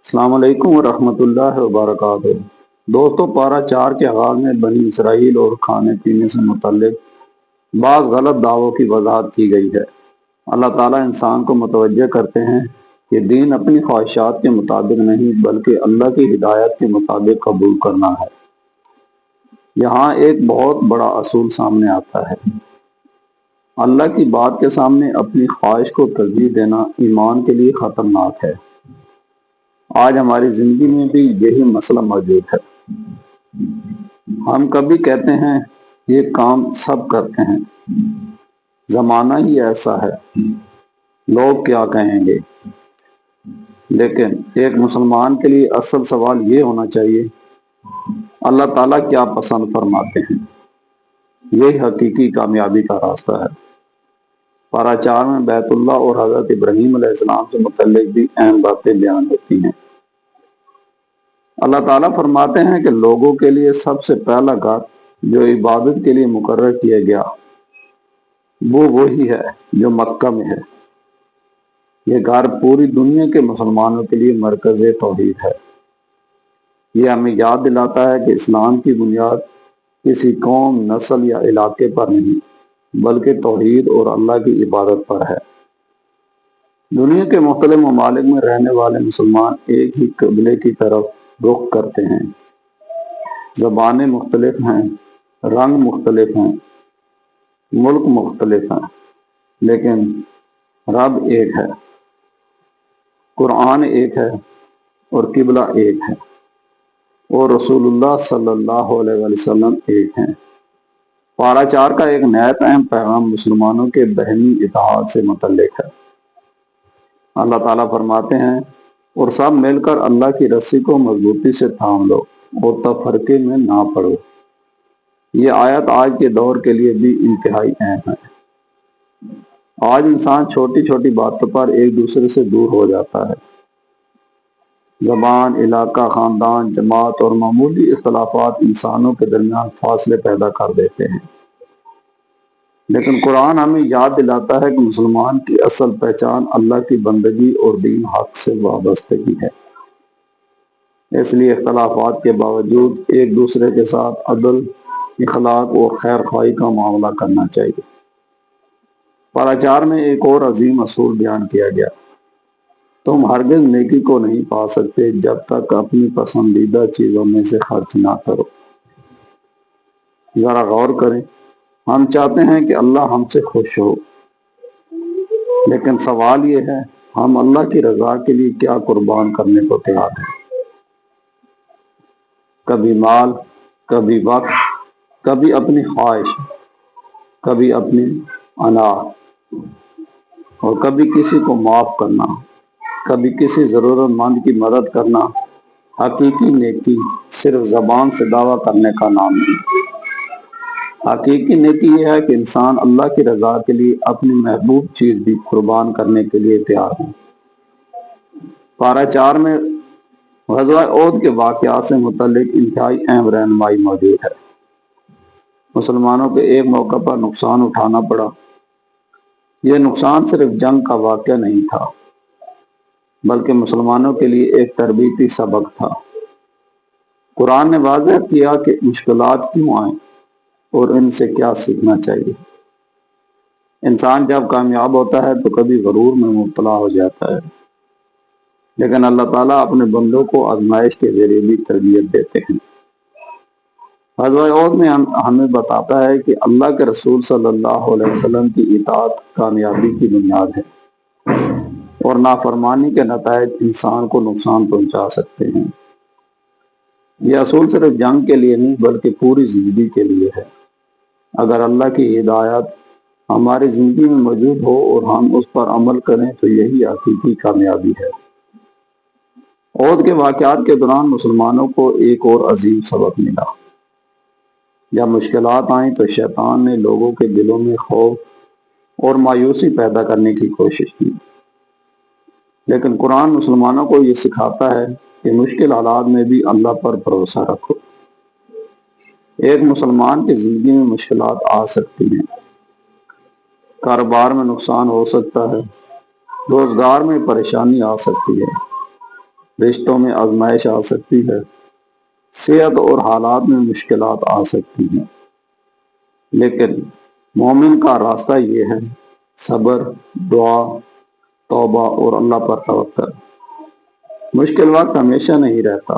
السلام علیکم ورحمۃ اللہ وبرکاتہ۔ دوستو، پارہ 4 کے آغاز میں بنی اسرائیل اور کھانے پینے سے متعلق بعض غلط دعووں کی وضاحت کی گئی ہے۔ اللہ تعالیٰ انسان کو متوجہ کرتے ہیں کہ دین اپنی خواہشات کے مطابق نہیں بلکہ اللہ کی ہدایت کے مطابق قبول کرنا ہے۔ یہاں ایک بہت بڑا اصول سامنے آتا ہے۔ اللہ کی بات کے سامنے اپنی خواہش کو ترجیح دینا ایمان کے لیے خطرناک ہے۔ آج ہماری زندگی میں بھی یہی مسئلہ موجود ہے۔ ہم کبھی کہتے ہیں یہ کام سب کرتے ہیں، زمانہ ہی ایسا ہے، لوگ کیا کہیں گے۔ لیکن ایک مسلمان کے لیے اصل سوال یہ ہونا چاہیے، اللہ تعالیٰ کیا پسند فرماتے ہیں؟ یہ حقیقی کامیابی کا راستہ ہے۔ پارہ 4 میں بیت اللہ اور حضرت ابراہیم علیہ السلام سے متعلق بھی اہم باتیں بیان ہوتی ہیں۔ اللہ تعالیٰ فرماتے ہیں کہ لوگوں کے لیے سب سے پہلا گھر جو عبادت کے لیے مقرر کیا گیا وہ وہی ہے جو مکہ میں ہے۔ یہ گھر پوری دنیا کے مسلمانوں کے لیے مرکز توحید ہے۔ یہ ہمیں یاد دلاتا ہے کہ اسلام کی بنیاد کسی قوم، نسل یا علاقے پر نہیں بلکہ توحید اور اللہ کی عبادت پر ہے۔ دنیا کے مختلف ممالک میں رہنے والے مسلمان ایک ہی قبلے کی طرف رخ کرتے ہیں۔ زبانیں مختلف ہیں، رنگ مختلف ہیں، ملک مختلف ہیں، لیکن رب ایک ہے، قرآن ایک ہے اور قبلہ ایک ہے، اور رسول اللہ صلی اللہ علیہ وسلم ایک ہیں۔ پارہ 4 کا ایک نہایت اہم پیغام مسلمانوں کے باہمی اتحاد سے متعلق ہے۔ اللہ تعالیٰ فرماتے ہیں، اور سب مل کر اللہ کی رسی کو مضبوطی سے تھام لو اور تفرقے میں نہ پڑو۔ یہ آیت آج کے دور کے لیے بھی انتہائی اہم ہے۔ آج انسان چھوٹی چھوٹی باتوں پر ایک دوسرے سے دور ہو جاتا ہے۔ زبان، علاقہ، خاندان، جماعت اور معمولی اختلافات انسانوں کے درمیان فاصلے پیدا کر دیتے ہیں۔ لیکن قرآن ہمیں یاد دلاتا ہے کہ مسلمان کی اصل پہچان اللہ کی بندگی اور دین حق سے وابستگی ہے۔ اس لیے اختلافات کے باوجود ایک دوسرے کے ساتھ عدل، اخلاق اور خیر خواہی کا معاملہ کرنا چاہیے۔ پارہ 4 میں ایک اور عظیم اصول بیان کیا گیا، تم ہرگز نیکی کو نہیں پا سکتے جب تک اپنی پسندیدہ چیزوں میں سے خرچ نہ کرو۔ ذرا غور کریں، ہم چاہتے ہیں کہ اللہ ہم سے خوش ہو، لیکن سوال یہ ہے، ہم اللہ کی رضا کے لیے کیا قربان کرنے کو تیار ہیں؟ کبھی مال، کبھی وقت، کبھی اپنی خواہش، کبھی اپنی انا، اور کبھی کسی کو معاف کرنا، کبھی کسی ضرورت مند کی مدد کرنا۔ حقیقی نیکی صرف زبان سے دعویٰ کرنے کا نام نہیں۔ حقیقی نیکی یہ ہے کہ انسان اللہ کی رضا کے لیے اپنی محبوب چیز بھی قربان کرنے کے لیے تیار ہوں۔ پارہ 4 میں غزوہ احد کے واقعات سے متعلق انتہائی اہم رہنمائی موجود ہے۔ مسلمانوں کو ایک موقع پر نقصان اٹھانا پڑا۔ یہ نقصان صرف جنگ کا واقعہ نہیں تھا بلکہ مسلمانوں کے لیے ایک تربیتی سبق تھا۔ قرآن نے واضح کیا کہ مشکلات کیوں آئیں اور ان سے کیا سیکھنا چاہیے۔ انسان جب کامیاب ہوتا ہے تو کبھی غرور میں مبتلا ہو جاتا ہے، لیکن اللہ تعالیٰ اپنے بندوں کو آزمائش کے ذریعے بھی تربیت دیتے ہیں۔ غزوہ احد میں ہمیں بتاتا ہے کہ اللہ کے رسول صلی اللہ علیہ وسلم کی اطاعت کامیابی کی بنیاد ہے، اور نافرمانی کے نتائج انسان کو نقصان پہنچا سکتے ہیں۔ یہ اصول صرف جنگ کے لیے نہیں بلکہ پوری زندگی کے لیے ہے۔ اگر اللہ کی ہدایت ہماری زندگی میں موجود ہو اور ہم اس پر عمل کریں تو یہی حقیقی کامیابی ہے۔ احد کے واقعات کے دوران مسلمانوں کو ایک اور عظیم سبق ملا۔ جب مشکلات آئیں تو شیطان نے لوگوں کے دلوں میں خوف اور مایوسی پیدا کرنے کی کوشش کی، لیکن قرآن مسلمانوں کو یہ سکھاتا ہے کہ مشکل حالات میں بھی اللہ پر بھروسہ رکھو۔ ایک مسلمان کی زندگی میں مشکلات آ سکتی ہیں، کاروبار میں نقصان ہو سکتا ہے، روزگار میں پریشانی آ سکتی ہے، رشتوں میں آزمائش آ سکتی ہے، صحت اور حالات میں مشکلات آ سکتی ہیں، لیکن مومن کا راستہ یہ ہے: صبر، دعا، توبہ اور اللہ پر توکل۔ مشکل وقت ہمیشہ نہیں رہتا،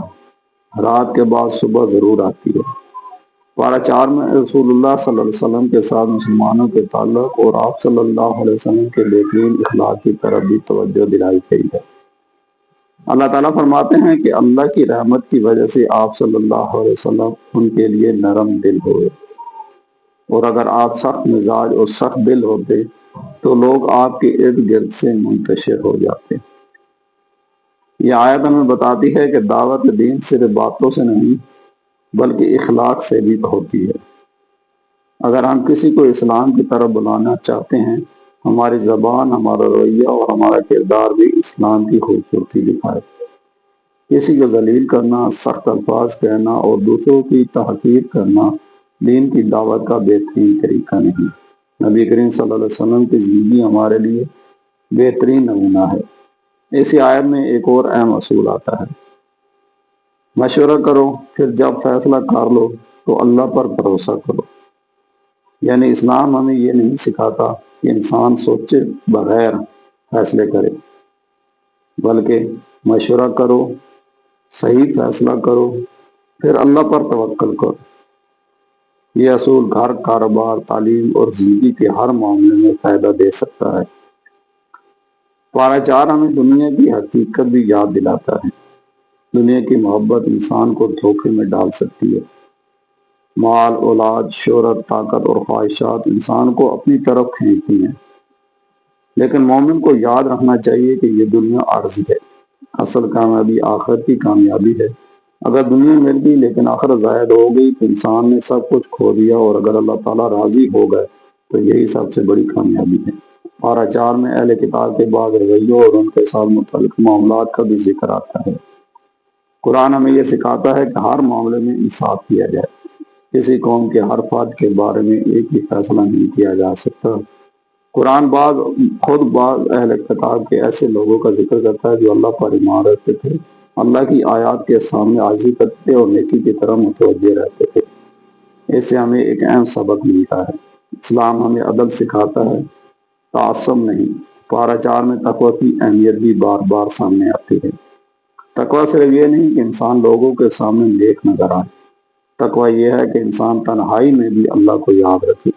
رات کے بعد صبح ضرور آتی ہے۔ پارہ 4 میں رسول اللہ صلی اللہ علیہ وسلم کے ساتھ مسلمانوں کے تعلق اور آپ صلی اللہ علیہ وسلم کے بہترین اخلاق کی طرف بھی توجہ دلائی گئی ہے۔ اللہ تعالیٰ فرماتے ہیں کہ اللہ کی رحمت کی وجہ سے آپ صلی اللہ علیہ وسلم ان کے لیے نرم دل ہوئے، اور اگر آپ سخت مزاج اور سخت دل ہوتے تو لوگ آپ کے ارد گرد سے منتشر ہو جاتے۔ یہ آیت ہمیں بتاتی ہے کہ دعوت دین صرف باتوں سے نہیں بلکہ اخلاق سے بھی ہوتی ہے۔ اگر ہم کسی کو اسلام کی طرف بلانا چاہتے ہیں، ہماری زبان، ہمارا رویہ اور ہمارا کردار بھی اسلام کی خوبصورتی دکھائے۔ کسی کو ذلیل کرنا، سخت الفاظ کہنا اور دوسروں کی تحقیر کرنا دین کی دعوت کا بہترین طریقہ نہیں۔ نبی کریم صلی اللہ علیہ وسلم کی زندگی ہمارے لیے بہترین نمونہ ہے۔ اسی آیت میں ایک اور اہم اصول آتا ہے: مشورہ کرو، پھر جب فیصلہ کر لو تو اللہ پر بھروسہ کرو۔ یعنی اسلام ہمیں یہ نہیں سکھاتا کہ انسان سوچے بغیر فیصلے کرے، بلکہ مشورہ کرو، صحیح فیصلہ کرو، پھر اللہ پر توکل کرو۔ یہ اصول گھر، کاروبار، تعلیم اور زندگی کے ہر معاملے میں فائدہ دے سکتا ہے۔ پارہ 4 ہمیں دنیا کی حقیقت بھی یاد دلاتا ہے۔ دنیا کی محبت انسان کو دھوکے میں ڈال سکتی ہے۔ مال، اولاد، شہرت، طاقت اور خواہشات انسان کو اپنی طرف کھینچتی ہیں، لیکن مومن کو یاد رکھنا چاہیے کہ یہ دنیا عارضی ہے، اصل کامیابی آخرت کی کامیابی ہے۔ اگر دنیا مل گئی لیکن آخرت ظاہر ہو گئی تو انسان نے سب کچھ کھو دیا، اور اگر اللہ تعالیٰ راضی ہو گئے تو یہی سب سے بڑی کامیابی ہے۔ پارہ 4 میں اہل کتاب کے بعض رویوں اور ان کے ساتھ متعلق معاملات کا بھی ذکر آتا ہے۔ قرآن ہمیں یہ سکھاتا ہے کہ ہر معاملے میں انصاف کیا جائے۔ کسی قوم کے ہر فرد کے بارے میں ایک ہی فیصلہ نہیں کیا جا سکتا۔ قرآن خود بعض اہل کتاب کے ایسے لوگوں کا ذکر کرتا ہے جو اللہ پر ایمان رکھتے تھے، اللہ کی آیات کے سامنے عاجزی کرتے تھے اور نیکی کی طرف متوجہ رہتے تھے۔ اس سے ہمیں ایک اہم سبق ملتا ہے: اسلام ہمیں عدل سکھاتا ہے، تعصب نہیں۔ پارہ 4 میں تقوی کی اہمیت بھی بار بار سامنے آتی ہے۔ تقوی صرف یہ نہیں کہ انسان لوگوں کے سامنے نیک نظر آئے، تقوی یہ ہے کہ انسان تنہائی میں بھی اللہ کو یاد رکھے۔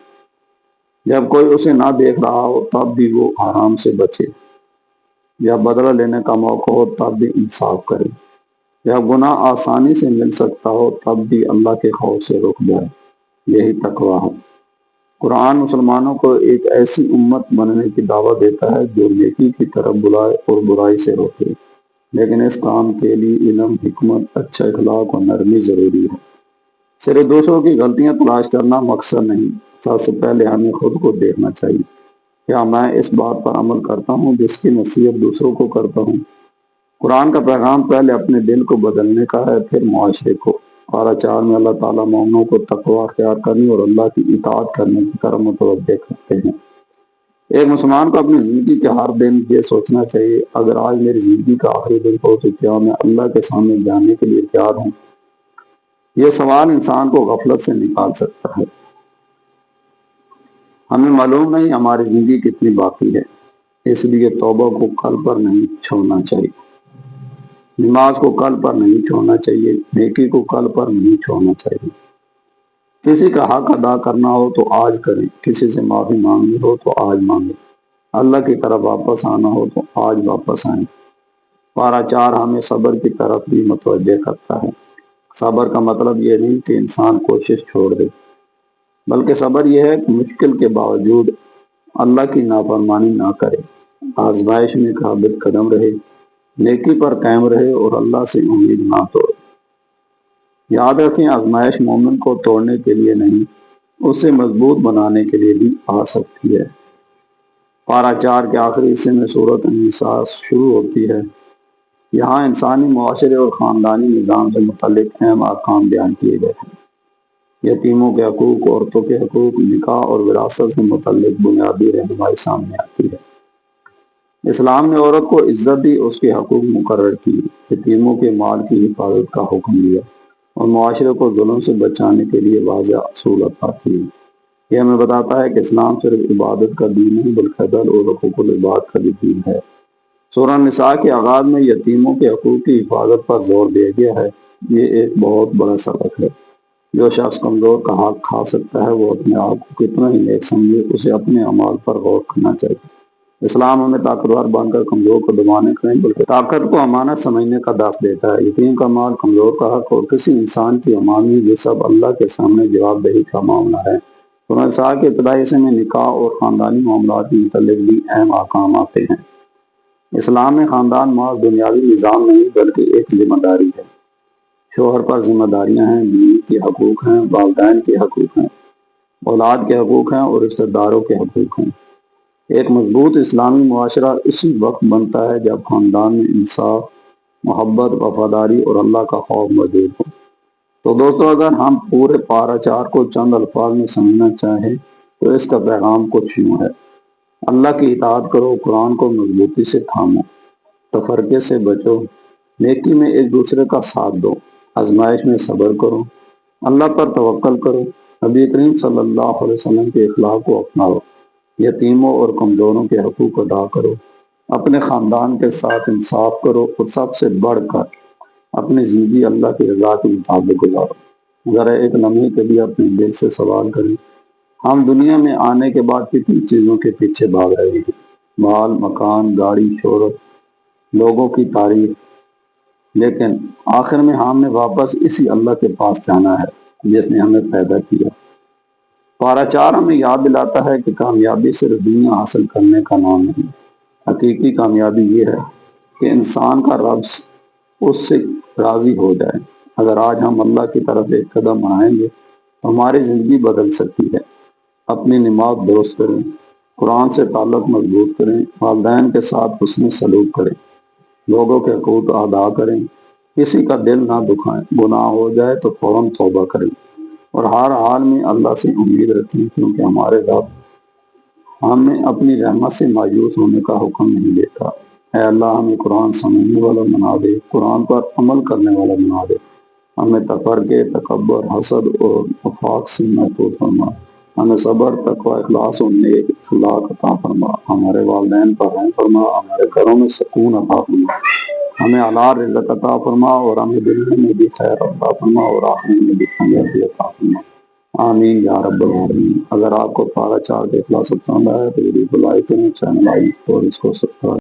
جب کوئی اسے نہ دیکھ رہا ہو تب بھی وہ حرام سے بچے، جب بدلہ لینے کا موقع ہو تب بھی انصاف کرے، جب گناہ آسانی سے مل سکتا ہو تب بھی اللہ کے خوف سے رک جائے۔ یہی تقوی ہے۔ قرآن مسلمانوں کو ایک ایسی امت بننے کی دعوت دیتا ہے جو نیکی کی طرف بلائے اور برائی سے روکے، لیکن اس کام کے لیے علم، حکمت، اچھا اخلاق اور نرمی ضروری ہے۔ صرف دوسروں کی غلطیاں تلاش کرنا مقصد نہیں، سب سے پہلے ہمیں خود کو دیکھنا چاہیے: کیا میں اس بات پر عمل کرتا ہوں جس کی نصیحت دوسروں کو کرتا ہوں؟ قرآن کا پیغام پہلے اپنے دل کو بدلنے کا ہے، پھر معاشرے کو۔ پارہ 4 میں اللہ تعالیٰ مومنوں کو تقوی اختیار کرنے اور اللہ کی اطاعت کرنے کی طرف متوجہ کرتے ہیں۔ ایک مسلمان کو اپنی زندگی کے ہر دن یہ سوچنا چاہیے: اگر آج میری زندگی کا آخری دن ہو تو کیا میں اللہ کے سامنے جانے کے لیے تیار ہوں؟ یہ سوال انسان کو غفلت سے نکال سکتا ہے۔ ہمیں معلوم نہیں ہماری زندگی کتنی باقی ہے، اس لیے توبہ کو کل پر نہیں چھوڑنا چاہیے، نماز کو کل پر نہیں چھوڑنا چاہیے، نیکی کو کل پر نہیں چھوڑنا چاہیے۔ کسی کا حق ادا کرنا ہو تو آج کریں، کسی سے معافی مانگنی ہو تو آج مانگیں، اللہ کی طرف واپس آنا ہو تو آج واپس آئیں۔ پارہ 4 ہمیں صبر کی طرف بھی متوجہ کرتا ہے۔ صبر کا مطلب یہ نہیں کہ انسان کوشش چھوڑ دے، بلکہ صبر یہ ہے کہ مشکل کے باوجود اللہ کی نافرمانی نہ کرے، آزمائش میں ثابت قدم رہے، نیکی پر قائم رہے اور اللہ سے امید نہ توڑے۔ یاد رکھیں، آزمائش مومن کو توڑنے کے لیے نہیں، اسے مضبوط بنانے کے لیے بھی آ سکتی ہے۔ پارہ 4 کے آخری حصے میں سورۃ النساء شروع ہوتی ہے۔ یہاں انسانی معاشرے اور خاندانی نظام سے متعلق اہم احکام بیان کیے گئے ہیں۔ یتیموں کے حقوق، عورتوں کے حقوق، نکاح اور وراثت سے متعلق بنیادی رہنمائی سامنے آتی ہے۔ اسلام نے عورت کو عزت دی، اس کے حقوق مقرر کیے، یتیموں کے مال کی حفاظت کا حکم دیا اور معاشرے کو ظلم سے بچانے کے لیے واضح اصول عطا کیے۔ یہ ہمیں بتاتا ہے کہ اسلام صرف عبادت کا دین نہیں بلکہ عدل اور حقوق العباد کا بھی دین ہے۔ سورہ نساء کے آغاز میں یتیموں کے حقوق کی حفاظت پر زور دیا گیا ہے۔ یہ ایک بہت بڑا سبق ہے۔ جو شخص کمزور کا حق کھا سکتا ہے وہ اپنے آپ کو کتنا ہی نیک سمجھے، اسے اپنے اعمال پر غور کرنا چاہیے۔ اسلام ہمیں طاقتور بن کر کمزور کو دبانے کا نہیں بلکہ طاقت کو امانت سمجھنے کا درس دیتا ہے۔ یتیم کا مال، کمزور کا حق اور کسی انسان کی امانی، یہ سب اللہ کے سامنے جواب دہی کا معاملہ ہے۔ سورہ نساء کے ابتدائی حصے میں نکاح اور خاندانی معاملات کے متعلق بھی اہم احکام آتے ہیں۔ اسلام میں خاندان محض دنیاوی نظام نہیں بلکہ ایک ذمہ داری ہے۔ شوہر پر ذمہ داریاں ہیں، بیوی کے حقوق ہیں، والدین کے حقوق ہیں، اولاد کے حقوق ہیں اور رشتہ داروں کے حقوق ہیں۔ ایک مضبوط اسلامی معاشرہ اسی وقت بنتا ہے جب خاندان میں انصاف، محبت، وفاداری اور اللہ کا خوف موجود ہو۔ تو دوستو، اگر ہم پورے پارہ 4 کو چند الفاظ میں سمجھنا چاہیں تو اس کا پیغام کچھ یوں ہے: اللہ کی اطاعت کرو، قرآن کو مضبوطی سے تھامو، تفرقے سے بچو، نیکی میں ایک دوسرے کا ساتھ دو، آزمائش میں صبر کرو، اللہ پر توکل کرو، نبی کریم صلی اللہ علیہ وسلم کے اخلاق کو اپناؤ، یتیموں اور کمزوروں کے حقوق ادا کرو، اپنے خاندان کے ساتھ انصاف کرو اور سب سے بڑھ کر اپنی زندگی اللہ کی رضا کے مطابق گزارو۔ ذرا ایک لمحے کے لیے اپنے دل سے سوال کریں، ہم دنیا میں آنے کے بعد کتنی چیزوں کے پیچھے بھاگ رہے ہیں؟ مال، مکان، گاڑی، شہرت، لوگوں کی تعریف، لیکن آخر میں ہم نے واپس اسی اللہ کے پاس جانا ہے جس نے ہمیں پیدا کیا۔ پارہ 4 ہمیں یاد دلاتا ہے کہ کامیابی صرف دنیا حاصل کرنے کا نام نہیں، حقیقی کامیابی یہ ہے کہ انسان کا رب اس سے راضی ہو جائے۔ اگر آج ہم اللہ کی طرف ایک قدم بڑھائیں گے تو ہماری زندگی بدل سکتی ہے۔ اپنی نماز درست کریں، قرآن سے تعلق مضبوط کریں، والدین کے ساتھ حسن سلوک کریں، لوگوں کے حقوق ادا کریں، کسی کا دل نہ دکھائیں، گناہ ہو جائے تو فوراً توبہ کریں اور ہر حال میں اللہ سے امید رکھیں، کیونکہ ہمارے رب ہمیں اپنی رحمت سے مایوس ہونے کا حکم نہیں دیتا۔ اے اللہ، ہمیں قرآن سمجھنے والا بنا دے، قرآن پر عمل کرنے والا بنا دے، ہمیں تفرقے، تکبر، حسد اور نفاق سے محفوظ فرما، ہمیں صبر، تقوی، اخلاص اور نیک اخلاق عطا فرما، ہمارے والدین پر رحم فرما، ہمارے گھروں میں سکون عطا فرما، ہمیں حلال رزق عطا فرما اور ہمیں دنیا میں بھی خیر عطا فرما اور آخرت میں بھی کامیابی عطا فرما۔ آمین یا رب العالمین۔ اگر آپ کو پارہ 4 کے خلاصہ پسند آیا تو ویڈیو کو لائک کریں، چینل اور اس کو سبسکرائب